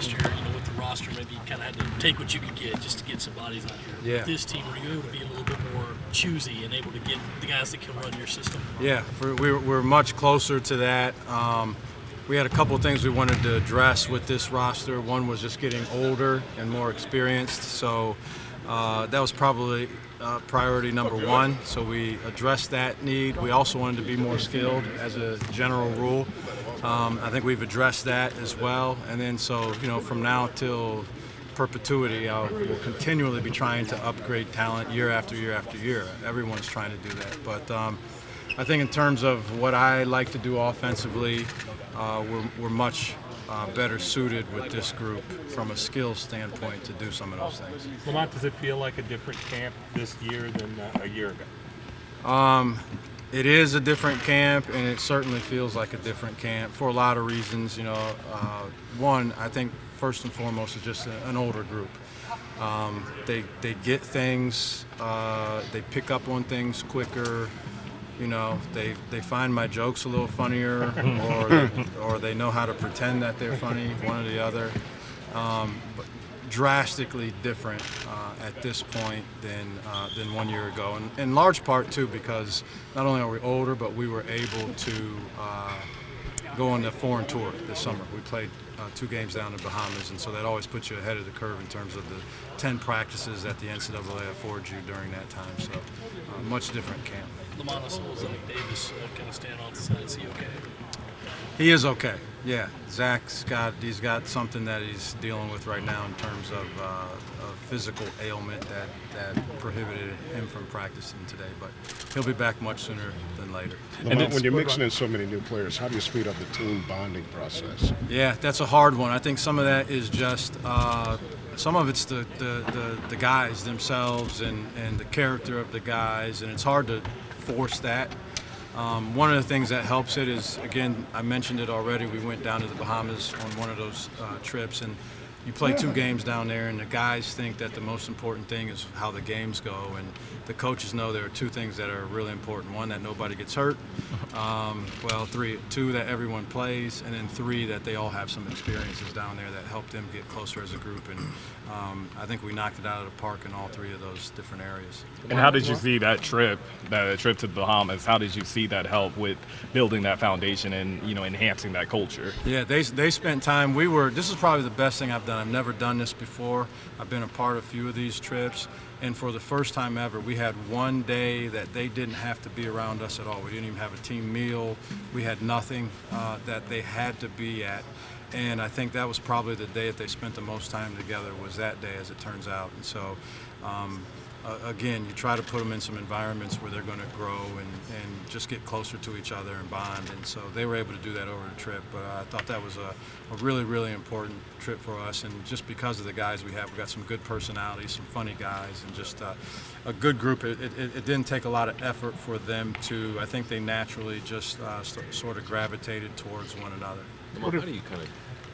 last year, with the roster, maybe you kind of had to take what you could get just to get some bodies on here. Yeah. With this team, were you able to be a little bit more choosy and able to get the guys that can run your system? Yeah, we're much closer to that. We had a couple of things we wanted to address with this roster. One was just getting older and more experienced, so that was probably priority number one. So we addressed that need. We also wanted to be more skilled as a general rule. I think we've addressed that as well. And then so, from now till perpetuity, we'll continually be trying to upgrade talent year after year after year. Everyone's trying to do that. But I think in terms of what I like to do offensively, we're much better suited with this group from a skill standpoint to do some of those things. Lamont, does it feel like a different camp this year than a year ago? It is a different camp, and it certainly feels like a different camp for a lot of reasons. One, I think first and foremost is just an older group. They get things, they pick up on things quicker. They find my jokes a little funnier, or they know how to pretend that they're funny, one or the other. But drastically different at this point than 1 year ago, and in large part too because not only are we older, but we were able to go on the foreign tour this summer. We played 2 games down in the Bahamas, and so that always puts you ahead of the curve in terms of the 10 practices that the NCAA affords you during that time. So much different camp. Lamont, Zach Davis kind of stand on the side. Is he okay? He is okay. Yeah, Zach's he's got something that he's dealing with right now in terms of a physical ailment that prohibited him from practicing today. But he'll be back much sooner than later. Lamont, when you're mixing in so many new players, how do you speed up the team bonding process? Yeah, that's a hard one. I think some of that is just some of it's the guys themselves and the character of the guys, and it's hard to force that. One of the things that helps it is, again, I mentioned it already, we went down to the Bahamas on one of those trips, and you play 2 games down there, and the guys think that the most important thing is how the games go, and the coaches know there are 2 things that are really important. One, that nobody gets hurt, 2, that everyone plays, and then 3, that they all have some experiences down there that help them get closer as a group, and I think we knocked it out of the park in all 3 of those different areas. And how did you see that trip to the Bahamas? How did you see that help with building that foundation and enhancing that culture? Yeah, they spent time. This is probably the best thing I've done. I've never done this before. I've been a part of a few of these trips, and for the first time ever, we had one day that they didn't have to be around us at all. We didn't even have a team meal. We had nothing that they had to be at. And I think that was probably the day that they spent the most time together, was that day, as it turns out. And so, again, you try to put them in some environments where they're going to grow and just get closer to each other and bond. And so they were able to do that over the trip. But I thought that was a really, really important trip for us. And just because of the guys we have, we've got some good personalities, some funny guys, and just a good group. It didn't take a lot of effort for them to, I think they naturally just sort of gravitated towards one another. Lamont, how do you kind of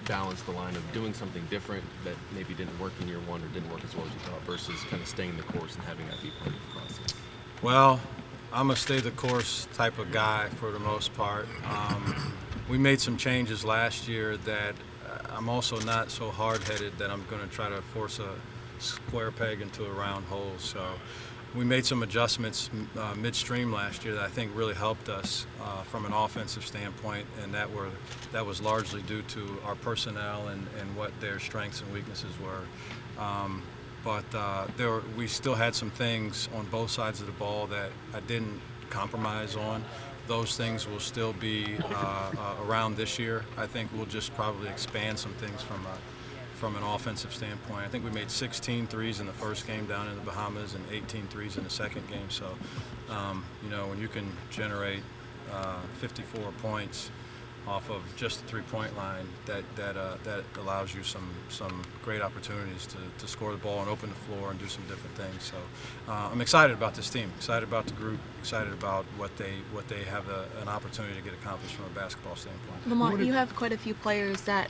balance the line of doing something different that maybe didn't work in year 1 or didn't work as well as you thought versus kind of staying the course and having that be part of the process? Well, I'm a stay the course type of guy for the most part. We made some changes last year that I'm also not so hard-headed that I'm going to try to force a square peg into a round hole. So we made some adjustments midstream last year that I think really helped us from an offensive standpoint, and that was largely due to our personnel and what their strengths and weaknesses were. But we still had some things on both sides of the ball that I didn't compromise on. Those things will still be around this year. I think we'll just probably expand some things from an offensive standpoint. I think we made 16 threes in the first game down in the Bahamas and 18 threes in the second game. So, when you can generate 54 points off of just the 3-point line, that allows you some great opportunities to score the ball and open the floor and do some different things. So I'm excited about this team, excited about the group, excited about what they have an opportunity to get accomplished from a basketball standpoint. Lamont, you have quite a few players that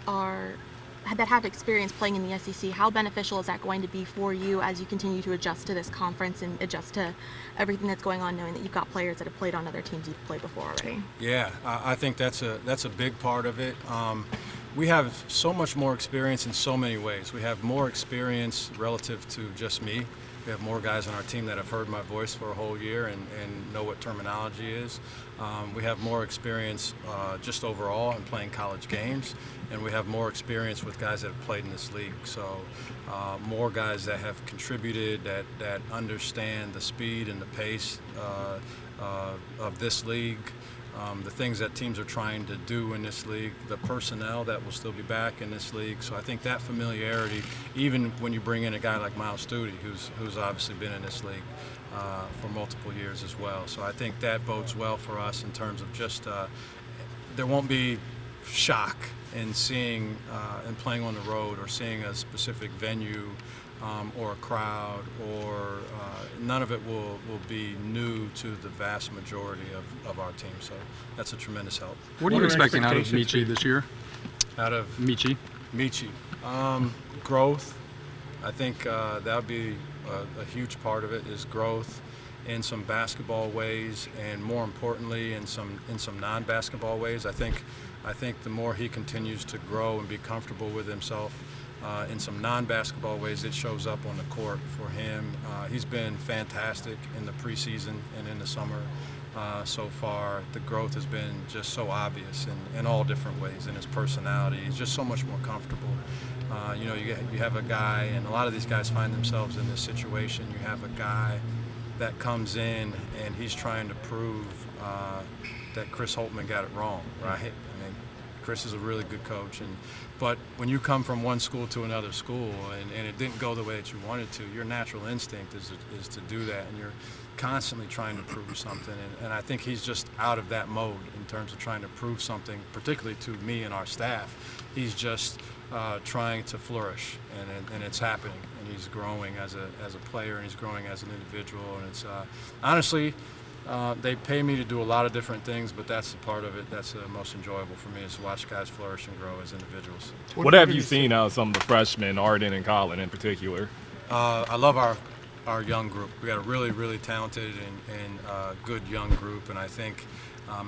have experience playing in the SEC. How beneficial is that going to be for you as you continue to adjust to this conference and adjust to everything that's going on, knowing that you've got players that have played on other teams you've played before already? Yeah, I think that's a big part of it. we have so much more experience in so many ways. We have more experience relative to just me. We have more guys on our team that have heard my voice for a whole year and know what terminology is. We have more experience just overall in playing college games, and we have more experience with guys that have played in this league. So more guys that have contributed, that understand the speed and the pace of this league. The things that teams are trying to do in this league, the personnel that will still be back in this league. So I think that familiarity, even when you bring in a guy like Miles Studi, who's obviously been in this league for multiple years as well. So I think that bodes well for us in terms of just there won't be shock in seeing and playing on the road or seeing a specific venue or a crowd, or none of it will be new to the vast majority of our team. So that's a tremendous help. What are you expecting out of Michi this year? Out of Michi? Growth. I think that would be a huge part of it, is growth in some basketball ways, and more importantly in some non-basketball ways. I think the more he continues to grow and be comfortable with himself in some non-basketball ways, it shows up on the court for him. He's been fantastic in the preseason and in the summer so far. The growth has been just so obvious in all different ways. In his personality, he's just so much more comfortable. You have a guy, and a lot of these guys find themselves in this situation. You have a guy that comes in and he's trying to prove that Chris Holtman got it wrong, right? I mean, Chris is a really good coach, but when you come from one school to another school and it didn't go the way that you wanted to, your natural instinct is to do that, and you're constantly trying to prove something. And I think he's just out of that mode in terms of trying to prove something, particularly to me and our staff. He's just trying to flourish, and it's happening, and he's growing as a player, and he's growing as an individual. And it's honestly, they pay me to do a lot of different things, but that's the part of it that's the most enjoyable for me, is to watch guys flourish and grow as individuals. What have you seen out of some of the freshmen, Arden and Colin in particular? I love our young group. We got a really, really talented and good young group, and I think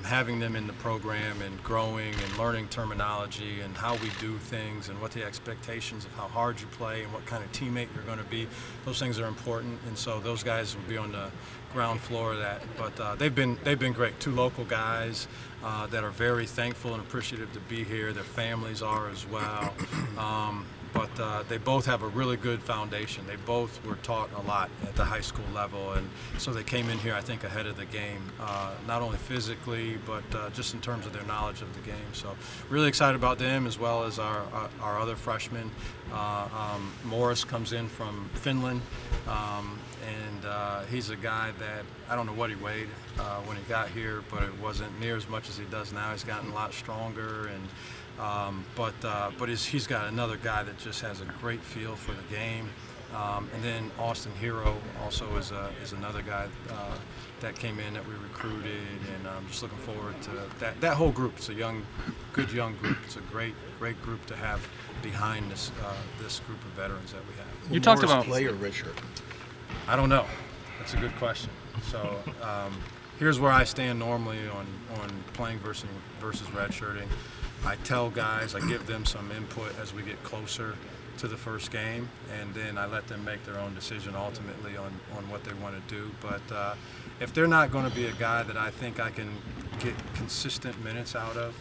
having them in the program and growing and learning terminology and how we do things and what the expectations of how hard you play and what kind of teammate you're going to be, those things are important. And so those guys will be on the ground floor of that. But they've been great. Two local guys that are very thankful and appreciative to be here. Their families are as well. But they both have a really good foundation. They both were taught a lot at the high school level, and so they came in here, I think, ahead of the game, not only physically, but just in terms of their knowledge of the game. So really excited about them, as well as our other freshmen. Morris comes in from Finland, and he's a guy that, I don't know what he weighed when he got here, but it wasn't near as much as he does now. He's gotten a lot stronger, and but he's got another guy that just has a great feel for the game. And then Austin Hero also is another guy that came in that we recruited, and I'm just looking forward to that whole group. It's a good young group. It's a great group to have behind this group of veterans that we have. You talked about play or redshirt. I don't know. That's a good question. So here's where I stand normally on playing versus redshirting. I tell guys, I give them some input as we get closer to the first game, and then I let them make their own decision ultimately on what they want to do. But if they're not going to be a guy that I think I can get consistent minutes out of,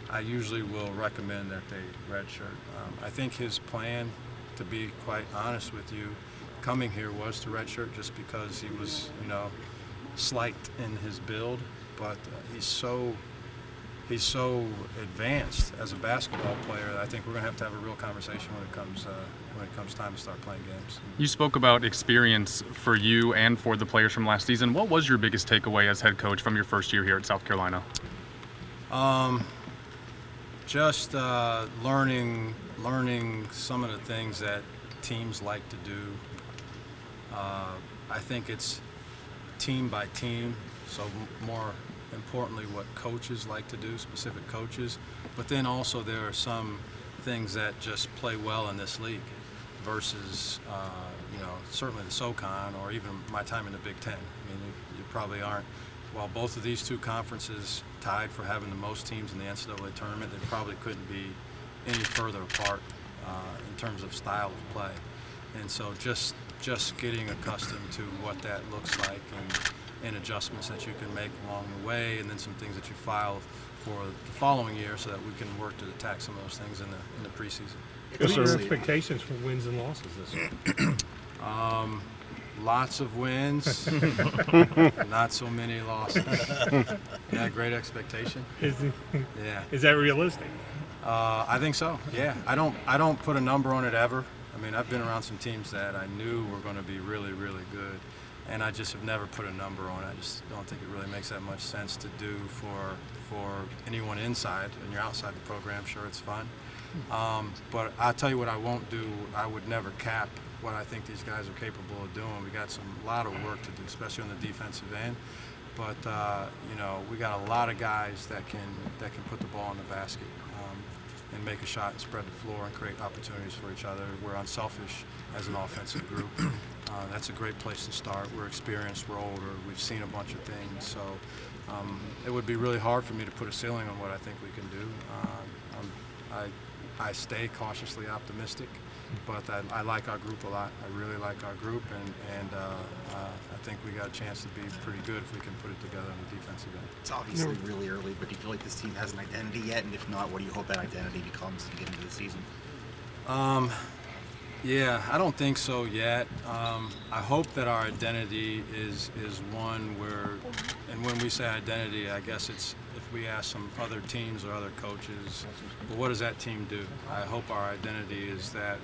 I usually will recommend that they redshirt. I think his plan, to be quite honest with you, coming here was to redshirt just because he was, slight in his build, but he's so advanced as a basketball player that I think we're going to have a real conversation when it comes time to start playing games. You spoke about experience for you and for the players from last season. What was your biggest takeaway as head coach from your first year here at South Carolina? Just learning some of the things that teams like to do. I think it's team by team, so more importantly what coaches like to do, specific coaches, but then also there are some things that just play well in this league versus certainly the SoCon or even my time in the Big Ten. I mean, you probably aren't, while both of these two conferences tied for having the most teams in the NCAA tournament, they probably couldn't be any further apart in terms of style of play. And so just getting accustomed to what that looks like and adjustments that you can make along the way, and then some things that you file for the following year so that we can work to attack some of those things in the preseason. What are your sir. expectations for wins and losses this year? Lots of wins, not so many losses. Isn't that a great expectation? Yeah. Is that realistic? I think so. Yeah. I don't put a number on it ever. I mean, I've been around some teams that I knew were going to be really, really good, and I just have never put a number on it. I just don't think it really makes that much sense to do for anyone inside. And you're outside the program, sure, it's fun. But I'll tell you what I won't do. I would never cap what I think these guys are capable of doing. We got a lot of work to do, especially on the defensive end. But we got a lot of guys that can put the ball in the basket and make a shot and spread the floor and create opportunities for each other. We're unselfish as an offensive group. That's a great place to start. We're experienced, we're older, we've seen a bunch of things. So it would be really hard for me to put a ceiling on what I think we can do. I stay cautiously optimistic, but I like our group a lot. I really like our group, and I think we got a chance to be pretty good if we can put it together on the defensive end. It's obviously really early, but do you feel like this team has an identity yet? And if not, what do you hope that identity becomes to get into the season? Yeah, I don't think so yet. I hope that our identity is one where, and when we say identity, I guess it's, if we ask some other teams or other coaches, well, what does that team do? I hope our identity is that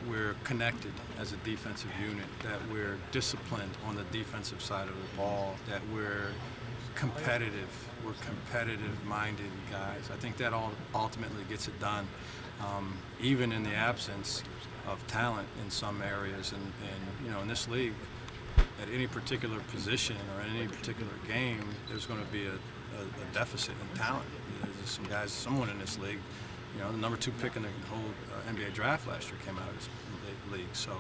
we're connected as a defensive unit, that we're disciplined on the defensive side of the ball, that we're competitive. We're competitive-minded guys. I think that ultimately gets it done, even in the absence of talent in some areas. And in this league, at any particular position or in any particular game, there's going to be a deficit in talent. There's someone in this league, the number 2 pick in the whole NBA draft last year came out of this league. So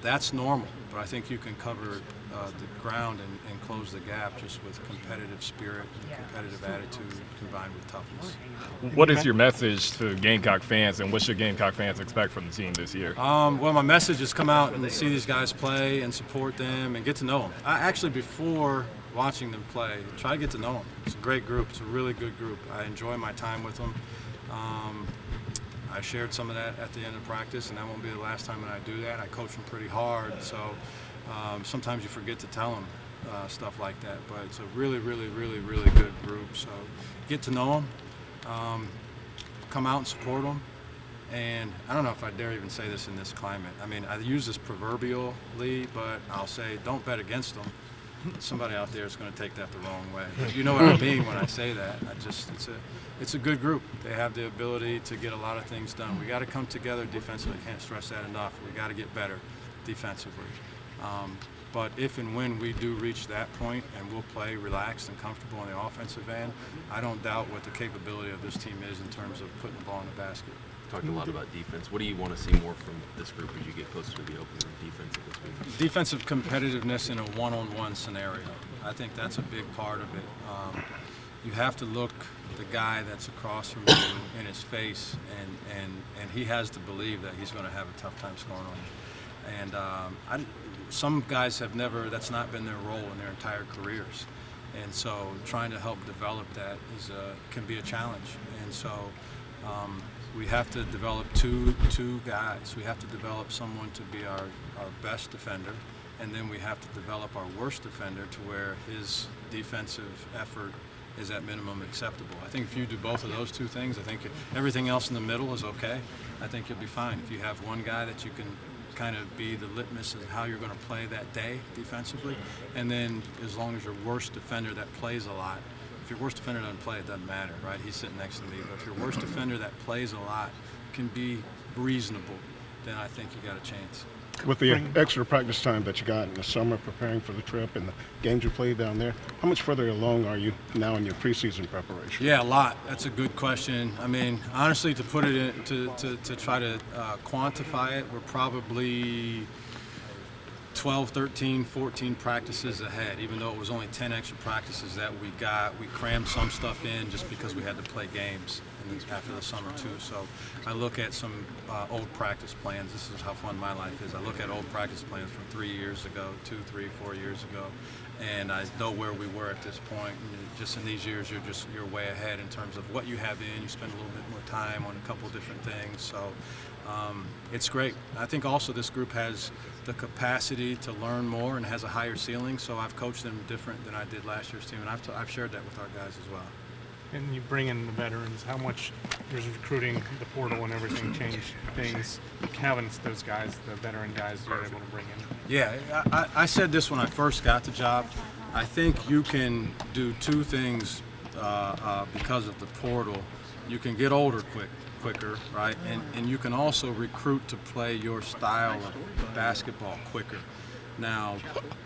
that's normal, but I think you can cover the ground and close the gap just with competitive spirit and competitive attitude combined with toughness. What is your message to Gamecock fans, and what should Gamecock fans expect from the team this year? Well, my message is come out and see these guys play and support them and get to know them. Actually, before watching them play, try to get to know them. It's a great group. It's a really good group. I enjoy my time with them. I shared some of that at the end of practice, and that won't be the last time that I do that. I coach them pretty hard, so sometimes you forget to tell them stuff like that. But it's a really, really, really, really good group. So get to know them, come out and support them. And I don't know if I dare even say this in this climate. I mean, I use this proverbially, but I'll say don't bet against them. Somebody out there is going to take that the wrong way. But you know what I mean when I say that. It's a good group. They have the ability to get a lot of things done. We got to come together defensively. Can't stress that enough. We got to get better defensively. But if and when we do reach that point and we'll play relaxed and comfortable on the offensive end, I don't doubt what the capability of this team is in terms of putting the ball in the basket. Talked a lot about defense. What do you want to see more from this group as you get closer to the opening defense of this week? Defensive competitiveness in a one-on-one scenario. I think that's a big part of it. You have to look the guy that's across from you in his face, and he has to believe that he's going to have a tough time scoring on you. And some guys have never, that's not been their role in their entire careers. And so trying to help develop that can be a challenge. And so we have to develop two guys. We have to develop someone to be our best defender, and then we have to develop our worst defender to where his defensive effort is at minimum acceptable. I think if you do both of those two things, I think everything else in the middle is okay. I think you'll be fine. If you have one guy that you can kind of be the litmus of how you're going to play that day defensively, and then as long as your worst defender that plays a lot, if your worst defender doesn't play, it doesn't matter, right? He's sitting next to me. But if your worst defender that plays a lot can be reasonable, then I think you got a chance. With the extra practice time that you got in the summer preparing for the trip and the games you played down there, how much further along are you now in your preseason preparation? Yeah, a lot. That's a good question. I mean, honestly, to put it in, to try to quantify it, we're probably 12, 13, 14 practices ahead. Even though it was only 10 extra practices that we got, we crammed some stuff in just because we had to play games after the summer too. So I look at some old practice plans. This is how fun my life is. I look at old practice plans from 3 years ago, 2, 3, 4 years ago, and I know where we were at this point. And just in these years, you're way ahead in terms of what you have in. You spend a little bit more time on a couple different things. So it's great. I think also this group has the capacity to learn more and has a higher ceiling. So I've coached them different than I did last year's team, and I've shared that with our guys as well. And you bring in the veterans. How much does recruiting, the portal, and everything change things? Having those guys, the veteran guys, you're able to bring in. Yeah, I said this when I first got the job. I think you can do two things because of the portal. You can get older quicker, right? And you can also recruit to play your style of basketball quicker. Now,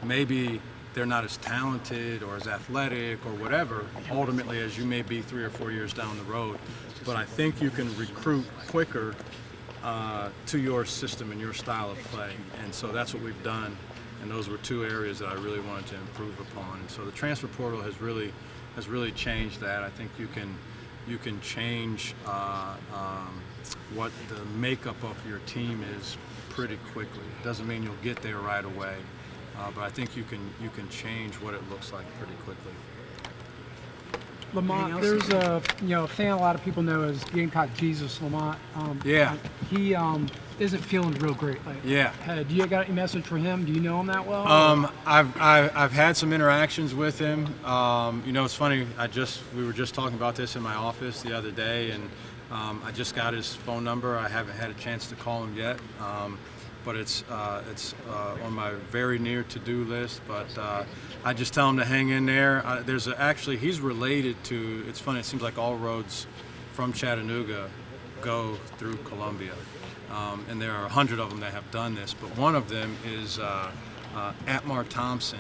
maybe they're not as talented or as athletic or whatever, ultimately, as you may be 3 or 4 years down the road. But I think you can recruit quicker to your system and your style of play. And so that's what we've done. And those were two areas that I really wanted to improve upon. And so the transfer portal has really changed that. I think you can change what the makeup of your team is pretty quickly. It doesn't mean you'll get there right away. But I think you can change what it looks like pretty quickly. Lamont, there's a fan a lot of people know as Gamecock Jesus, Lamont. Yeah. He isn't feeling real great lately. Yeah. Do you got any message for him? Do you know him that well? I've had some interactions with him. It's funny. We were just talking about this in my office the other day, and I just got his phone number. I haven't had a chance to call him yet. But it's on my very near to-do list. But I just tell him to hang in there. He's related to. It's funny. It seems like all roads from Chattanooga go through Columbia, and there are 100 of them that have done this. But one of them is Atmar Thompson,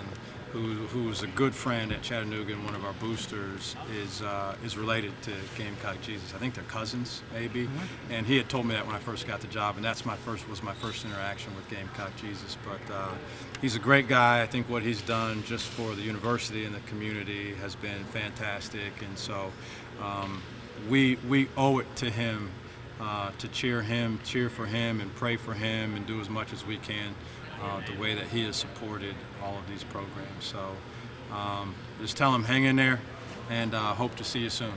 who's a good friend at Chattanooga and one of our boosters, is related to Gamecock Jesus. I think they're cousins, maybe. And he had told me that when I first got the job, and was my first interaction with Gamecock Jesus. But he's a great guy. I think what he's done just for the university and the community has been fantastic. And so we owe it to him to cheer for him, and pray for him, and do as much as we can. The way that he has supported all of these programs. So just tell him hang in there, and hope to see you soon.